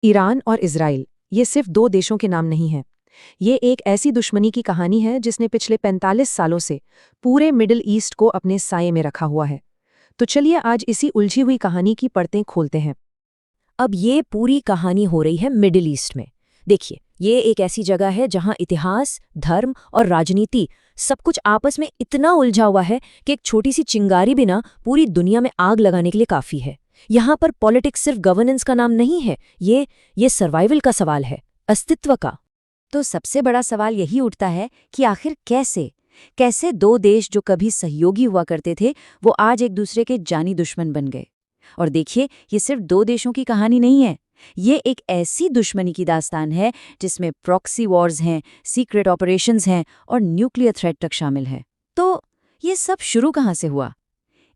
Iran और Israel ये सिर्फ दो देशों के नाम नहीं हैं। ये एक ऐसी दुश्मनी की कहानी है जिसने पिछले 45 सालों से पूरे मिडिल ईस्ट को अपने साये में रखा हुआ है। तो चलिए आज इसी उलझी हुई कहानी की परतें खोलते हैं। अब ये पूरी कहानी हो रही है मिडिल ईस्ट में। देखिए, ये एक ऐसी जगह है जहां इतिहास, धर्म और राजनीति सब कुछ आपस में इतना उलझा हुआ है कि एक छोटी सी चिंगारी भी ना पूरी दुनिया में आग लगाने के लिए काफी है। यहाँ पर पॉलिटिक्स सिर्फ गवर्नेंस का नाम नहीं है, ये सर्वाइवल का सवाल है, अस्तित्व का। तो सबसे बड़ा सवाल यही उठता है कि आखिर कैसे दो देश जो कभी सहयोगी हुआ करते थे वो आज एक दूसरे के जानी दुश्मन बन गए। और देखिए, ये सिर्फ दो देशों की कहानी नहीं है, ये एक ऐसी दुश्मनी की दास्तान है जिसमें प्रॉक्सी वॉर्स हैं, सीक्रेट ऑपरेशंस हैं और न्यूक्लियर थ्रेट तक शामिल है। तो ये सब शुरू कहाँ से हुआ?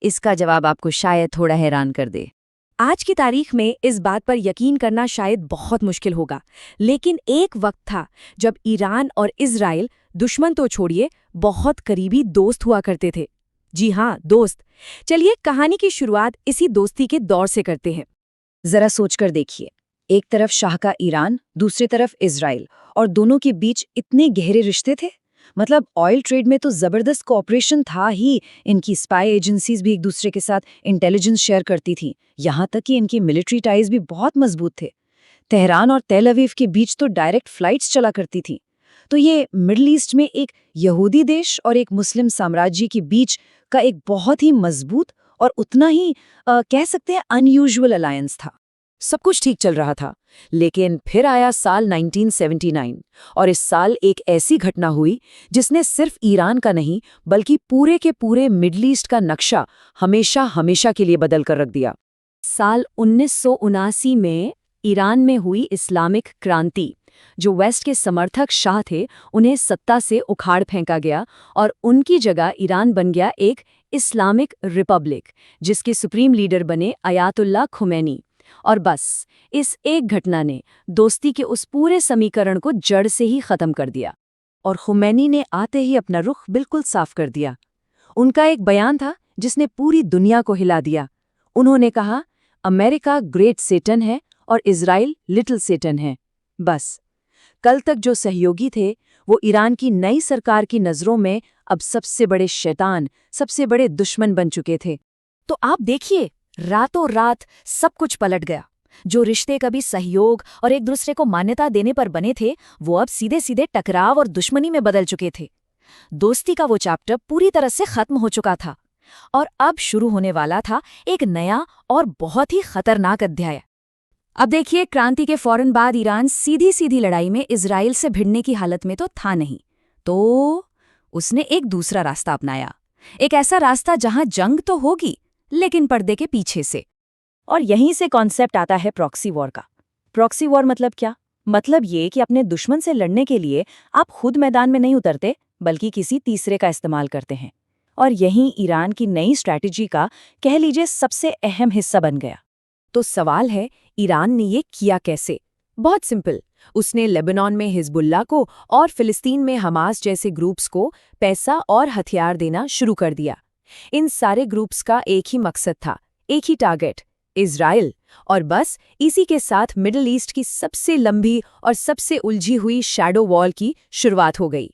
इसका जवाब आपको शायद थोड़ा हैरान कर दे। आज की तारीख में इस बात पर यकीन करना शायद बहुत मुश्किल होगा, लेकिन एक वक्त था जब ईरान और इजराइल दुश्मन तो छोड़िए, बहुत करीबी दोस्त हुआ करते थे। जी हाँ, दोस्त। चलिए कहानी की शुरुआत इसी दोस्ती के दौर से करते हैं। जरा सोचकर देखिए, एक तरफ शाह का ईरान, दूसरी तरफ इजराइल, और दोनों के बीच इतने गहरे रिश्ते थे। मतलब ऑयल ट्रेड में तो जबरदस्त कोऑपरेशन था ही। इनकी स्पाई एजेंसीज भी एक दूसरे के साथ इंटेलिजेंस शेयर करती थीं, यहाँ तक कि इनकी मिलिट्री टाइज भी बहुत मजबूत थे। तेहरान और तेल अवीव के बीच तो डायरेक्ट फ्लाइट्स चला करती थीं। तो ये मिडल ईस्ट में एक यहूदी देश और एक मुस्लिम साम्राज्य के बीच का एक बहुत ही मजबूत और उतना ही कह सकते हैं अनयूजुअल अलायंस था। सब कुछ ठीक चल रहा था, लेकिन फिर आया साल 1979 और इस साल एक ऐसी घटना हुई जिसने सिर्फ ईरान का नहीं बल्कि पूरे के पूरे मिडल ईस्ट का नक्शा हमेशा हमेशा के लिए बदल कर रख दिया। साल 1979 में ईरान में हुई इस्लामिक क्रांति। जो वेस्ट के समर्थक शाह थे, उन्हें सत्ता से उखाड़ फेंका गया और उनकी जगह ईरान बन गया एक इस्लामिक रिपब्लिक, जिसके सुप्रीम लीडर बने अयातुल्ला खुमैनी। और बस इस एक घटना ने दोस्ती के उस पूरे समीकरण को जड़ से ही खत्म कर दिया। और खुमैनी ने आते ही अपना रुख बिल्कुल साफ कर दिया। उनका एक बयान था जिसने पूरी दुनिया को हिला दिया। उन्होंने कहा, अमेरिका ग्रेट सेटन है और इजराइल लिटिल सेटन है। बस कल तक जो सहयोगी थे वो ईरान की नई सरकार की नज़रों में अब सबसे बड़े शैतान, सबसे बड़े दुश्मन बन चुके थे। तो आप देखिए, रातों रात सब कुछ पलट गया। जो रिश्ते कभी सहयोग और एक दूसरे को मान्यता देने पर बने थे, वो अब सीधे सीधे टकराव और दुश्मनी में बदल चुके थे। दोस्ती का वो चैप्टर पूरी तरह से खत्म हो चुका था और अब शुरू होने वाला था एक नया और बहुत ही खतरनाक अध्याय। अब देखिए, क्रांति के फौरन बाद ईरान सीधी सीधी लड़ाई में इजराइल से भिड़ने की हालत में तो था नहीं, तो उसने एक दूसरा रास्ता अपनाया। एक ऐसा रास्ता जहां जंग तो होगी, लेकिन पर्दे के पीछे से। और यहीं से कॉन्सेप्ट आता है प्रॉक्सी वॉर का। प्रॉक्सी वॉर मतलब क्या? मतलब ये कि अपने दुश्मन से लड़ने के लिए आप खुद मैदान में नहीं उतरते, बल्कि किसी तीसरे का इस्तेमाल करते हैं। और यहीं ईरान की नई स्ट्रैटेजी का, कह लीजिए, सबसे अहम हिस्सा बन गया। तो सवाल है, ईरान ने ये किया कैसे? बहुत सिंपल। उसने लेबनान में हिजबुल्लाह को और फिलिस्तीन में हमास जैसे ग्रुप्स को पैसा और हथियार देना शुरू कर दिया। इन सारे ग्रुप्स का एक ही मकसद था, एक ही टारगेट, इजराइल। और बस इसी के साथ मिडिल ईस्ट की सबसे लंबी और सबसे उलझी हुई शैडो वॉर की शुरुआत हो गई।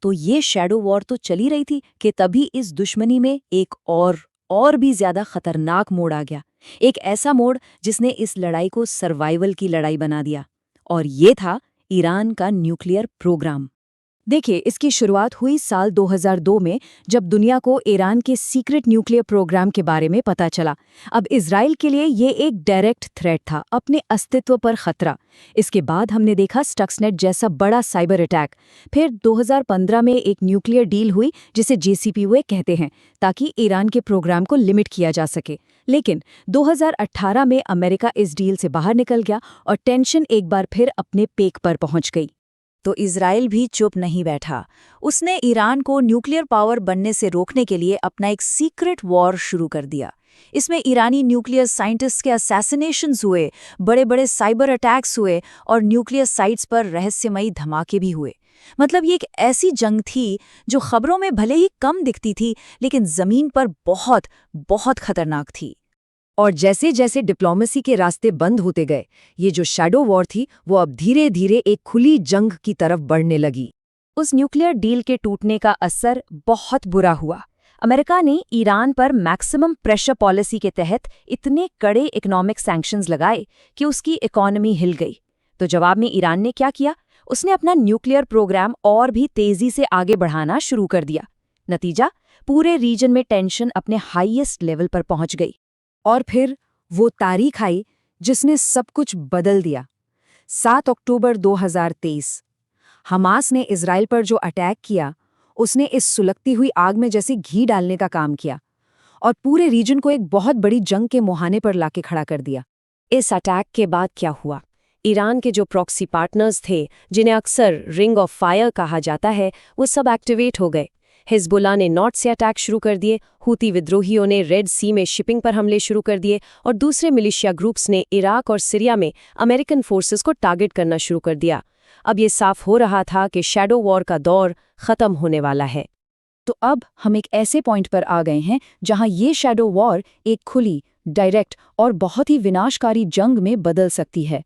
तो ये शैडो वॉर तो चली रही थी कि तभी इस दुश्मनी में एक और भी ज्यादा खतरनाक मोड़ आ गया। एक ऐसा मोड़ जिसने इस लड़ाई को सर्वाइवल की लड़ाई बना दिया, और ये था ईरान का न्यूक्लियर प्रोग्राम। देखिए, इसकी शुरुआत हुई साल 2002 में, जब दुनिया को ईरान के सीक्रेट न्यूक्लियर प्रोग्राम के बारे में पता चला। अब इजराइल के लिए ये एक डायरेक्ट थ्रेट था, अपने अस्तित्व पर खतरा। इसके बाद हमने देखा स्टक्सनेट जैसा बड़ा साइबर अटैक। फिर 2015 में एक न्यूक्लियर डील हुई जिसे JCPOA कहते हैं, ताकि ईरान के प्रोग्राम को लिमिट किया जा सके। लेकिन 2018 में अमेरिका इस डील से बाहर निकल गया और टेंशन एक बार फिर अपने पीक पर पहुंच गई। तो इजराइल भी चुप नहीं बैठा। उसने ईरान को न्यूक्लियर पावर बनने से रोकने के लिए अपना एक सीक्रेट वॉर शुरू कर दिया। इसमें ईरानी न्यूक्लियर साइंटिस्ट के असैसिनेशंस हुए, बड़े बड़े साइबर अटैक्स हुए और न्यूक्लियर साइट्स पर रहस्यमयी धमाके भी हुए। मतलब ये एक ऐसी जंग थी जो खबरों में भले ही कम दिखती थी, लेकिन जमीन पर बहुत बहुत खतरनाक थी। और जैसे जैसे डिप्लोमेसी के रास्ते बंद होते गए, ये जो शैडो वॉर थी वो अब धीरे धीरे एक खुली जंग की तरफ बढ़ने लगी। उस न्यूक्लियर डील के टूटने का असर बहुत बुरा हुआ। अमेरिका ने ईरान पर मैक्सिमम प्रेशर पॉलिसी के तहत इतने कड़े इकोनॉमिक सैंक्शंस लगाए कि उसकी इकोनॉमी हिल गई। तो जवाब में ईरान ने क्या किया? उसने अपना न्यूक्लियर प्रोग्राम और भी तेजी से आगे बढ़ाना शुरू कर दिया। नतीजा, पूरे रीजन में टेंशन अपने हाईएस्ट लेवल पर पहुंच गई। और फिर वो तारीख आई जिसने सब कुछ बदल दिया। 7 अक्टूबर 2023। हमास ने इजराइल पर जो अटैक किया, उसने इस सुलगती हुई आग में जैसे घी डालने का काम किया और पूरे रीजन को एक बहुत बड़ी जंग के मुहाने पर लाके खड़ा कर दिया। इस अटैक के बाद क्या हुआ? ईरान के जो प्रॉक्सी पार्टनर्स थे, जिन्हें अक्सर रिंग ऑफ फायर कहा जाता है, वो सब एक्टिवेट हो गए। हिजबुल्लाह ने नॉर्थ से अटैक शुरू कर दिए, हूती विद्रोहियों ने रेड सी में शिपिंग पर हमले शुरू कर दिए और दूसरे मिलिशिया ग्रुप्स ने इराक और सीरिया में अमेरिकन फोर्सेस को टारगेट करना शुरू कर दिया। अब ये साफ हो रहा था कि शैडो वॉर का दौर खत्म होने वाला है। तो अब हम एक ऐसे पॉइंट पर आ गए हैं जहां ये शैडो वॉर एक खुली, डायरेक्ट और बहुत ही विनाशकारी जंग में बदल सकती है।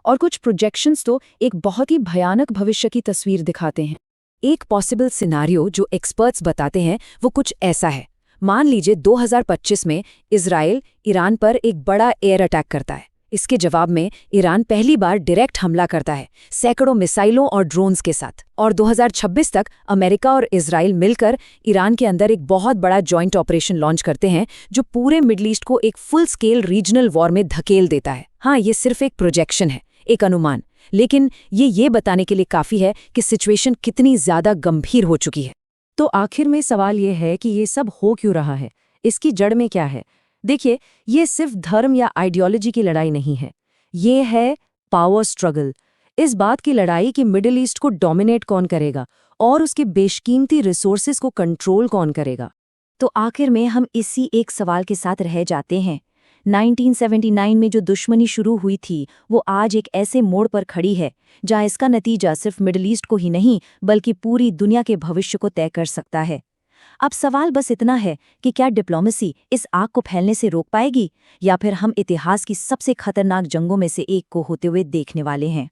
और कुछ प्रोजेक्शंस तो एक बहुत ही भयानक भविष्य की तस्वीर दिखाते हैं। एक पॉसिबल सिनारियो जो एक्सपर्ट्स बताते हैं वो कुछ ऐसा है। मान लीजिए 2025 में इजराइल ईरान पर एक बड़ा एयर अटैक करता है। इसके जवाब में ईरान पहली बार डायरेक्ट हमला करता है, सैकड़ों मिसाइलों और ड्रोन्स के साथ। और 2026 तक अमेरिका और इजराइल मिलकर ईरान के अंदर एक बहुत बड़ा जॉइंट ऑपरेशन लॉन्च करते हैं जो पूरे मिडल ईस्ट को एक फुल स्केल रीजनल वॉर में धकेल देता है। हाँ, ये सिर्फ एक प्रोजेक्शन है, एक अनुमान, लेकिन ये बताने के लिए काफ़ी है कि सिचुएशन कितनी ज़्यादा गंभीर हो चुकी है। तो आखिर में सवाल ये है कि ये सब हो क्यों रहा है? इसकी जड़ में क्या है? देखिए, ये सिर्फ धर्म या आइडियोलॉजी की लड़ाई नहीं है, ये है पावर स्ट्रगल। इस बात की लड़ाई कि मिडिल ईस्ट को डोमिनेट कौन करेगा और उसके बेशकीमती रिसोर्सेज को कंट्रोल कौन करेगा। तो आखिर में हम इसी एक सवाल के साथ रह जाते हैं। 1979 में जो दुश्मनी शुरू हुई थी वो आज एक ऐसे मोड़ पर खड़ी है जहां इसका नतीजा सिर्फ मिडिल ईस्ट को ही नहीं बल्कि पूरी दुनिया के भविष्य को तय कर सकता है। अब सवाल बस इतना है कि क्या डिप्लोमेसी इस आग को फैलने से रोक पाएगी या फिर हम इतिहास की सबसे खतरनाक जंगों में से एक को होते हुए देखने वाले हैं।